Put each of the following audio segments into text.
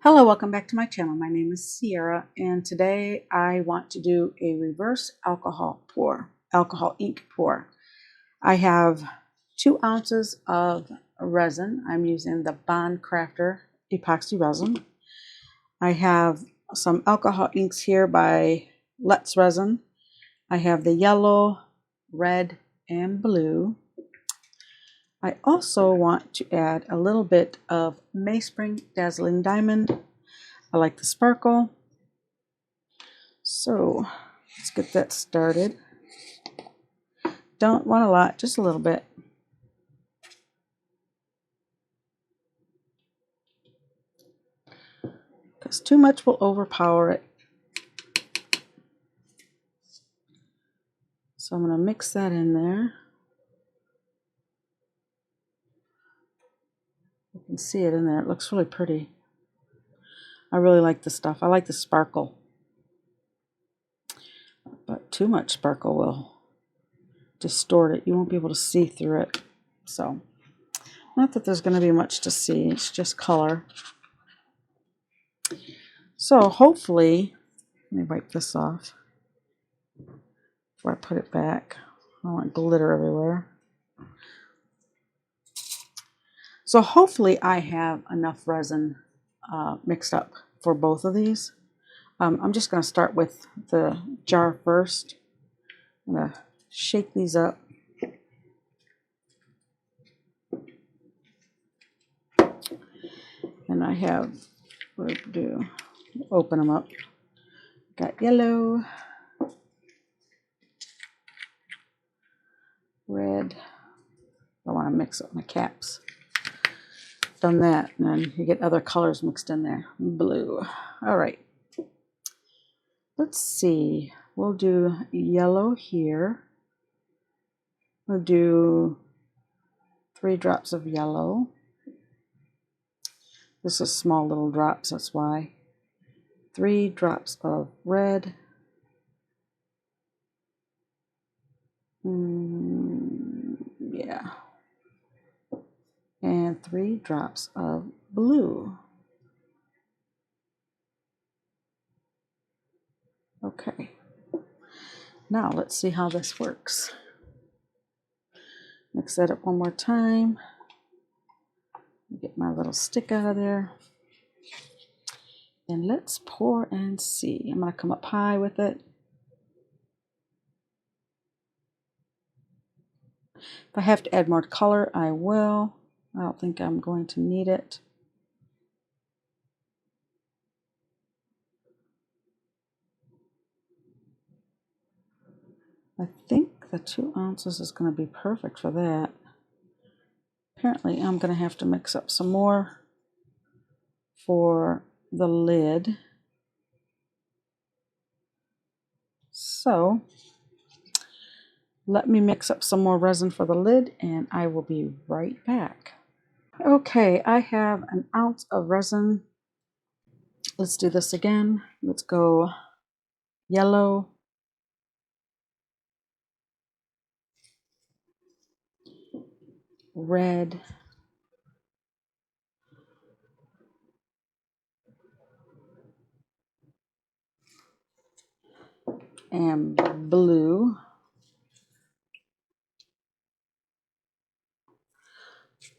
Hello, welcome back to my channel. My name is Sierra, and today I want to do a reverse alcohol ink pour. I have 2 ounces of resin. I'm using the Bond Crafter epoxy resin. I have some alcohol inks here by Let's Resin. I have the yellow, red, and blue. I also want to add a little bit of Mainspring Dazzling Diamond. I like the sparkle. So let's get that started. Don't want a lot, just a little bit. Because too much will overpower it. So I'm going to mix that in there. You can see it in there. It looks really pretty. I really like the stuff. I like the sparkle. But too much sparkle will distort it. You won't be able to see through it. So, not that there's going to be much to see. It's just color. So hopefully, let me wipe this off before I put it back. I don't want glitter everywhere. So hopefully I have enough resin mixed up for both of these. I'm just going to start with the jar first. I'm going to shake these up. And I have, what to do, open them up. Got yellow, red. I want to mix up my caps. Done that, and then you get other colors mixed in there. Blue. All right. Let's see. We'll do yellow here. We'll do 3 drops of yellow. This is small little drops, that's why. 3 drops of red. Yeah. And 3 drops of blue. Okay. Now let's see how this works. Mix that up one more time. Get my little stick out of there. And let's pour and see. I'm going to come up high with it. If I have to add more color, I will. I don't think I'm going to need it. I think the 2 ounces is going to be perfect for that. Apparently, I'm going to have to mix up some more for the lid. So, let me mix up some more resin for the lid, and I will be right back. Okay, I have 1 ounce of resin. Let's do this again. Let's go yellow, red, and blue.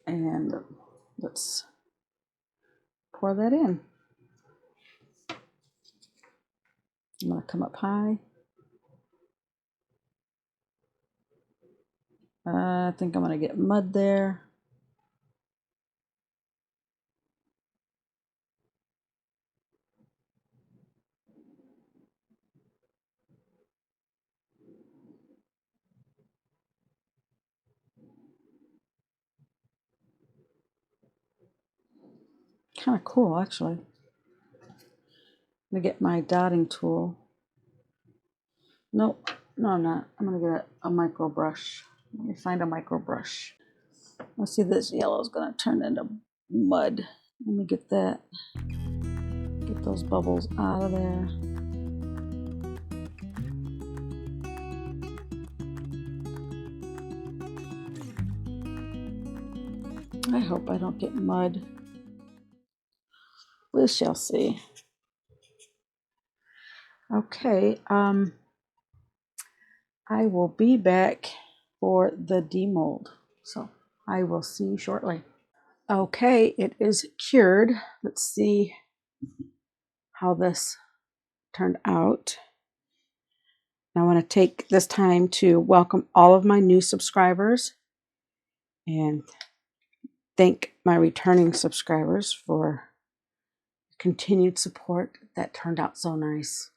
And let's pour that in. I'm going to come up high. I think I'm going to get mud there. Kind of cool, actually. I'm going to get my dotting tool. Nope, no, I'm not. I'm going to get a micro brush. Let me find a micro brush. Let's see, this yellow is going to turn into mud. Let me get that. Get those bubbles out of there. I hope I don't get mud. We shall see. Okay, I will be back for the demold. So I will see you shortly. Okay, it is cured. Let's see how this turned out. I want to take this time to welcome all of my new subscribers and thank my returning subscribers for continued support. That turned out so nice.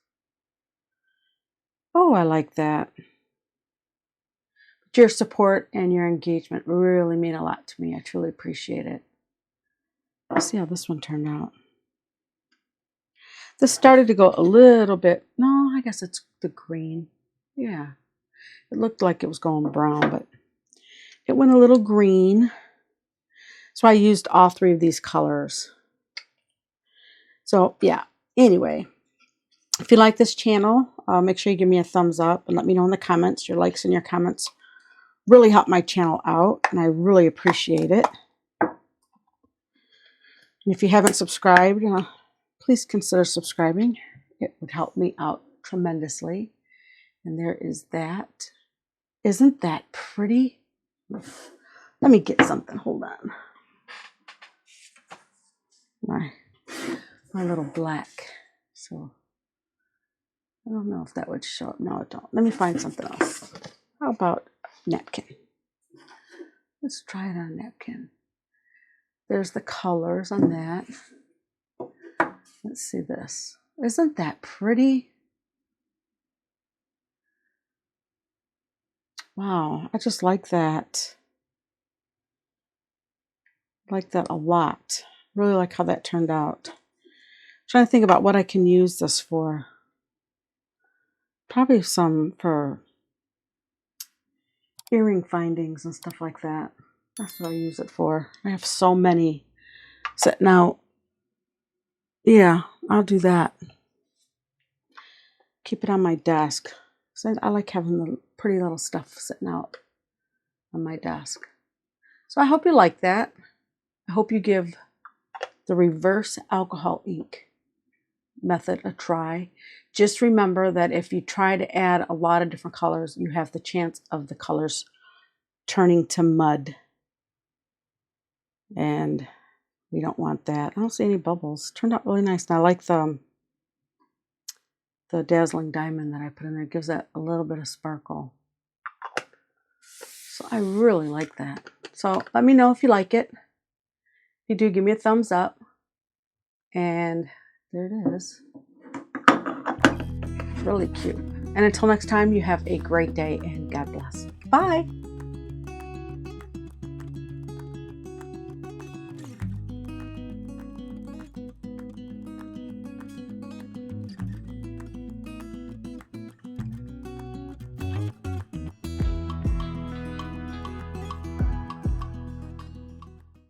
Oh, I like that. Your support and your engagement really mean a lot to me. I truly appreciate it. Let's see how this one turned out. This started to go a little bit, no, I guess it's the green. Yeah, it looked like it was going brown, but it went a little green. So I used all three of these colors. So yeah, anyway, if you like this channel, make sure you give me a thumbs up and let me know in the comments. Your likes and your comments really help my channel out, and I really appreciate it. And if you haven't subscribed, please consider subscribing. It would help me out tremendously. And there is that. Isn't that pretty? Let me get something. Hold on. My little black. So I don't know if that would show up. No, it don't. Let me find something else. How about napkin? Let's try it on a napkin. There's the colors on that. Let's see this. Isn't that pretty? Wow, I just like that. I like that a lot. Really like how that turned out. I'm trying to think about what I can use this for. Probably some for earring findings and stuff like that. That's what I use it for. I have so many sitting out. Yeah, I'll do that. Keep it on my desk. So I like having the pretty little stuff sitting out on my desk. So I hope you like that. I hope you give the reverse alcohol ink method a try. Just remember that if you try to add a lot of different colors, you have the chance of the colors turning to mud. And we don't want that. I don't see any bubbles. Turned out really nice. And I like the dazzling diamond that I put in there. It gives that a little bit of sparkle. So I really like that. So let me know if you like it. If you do, give me a thumbs up. And there it is. Really cute. And until next time, you have a great day and God bless. Bye.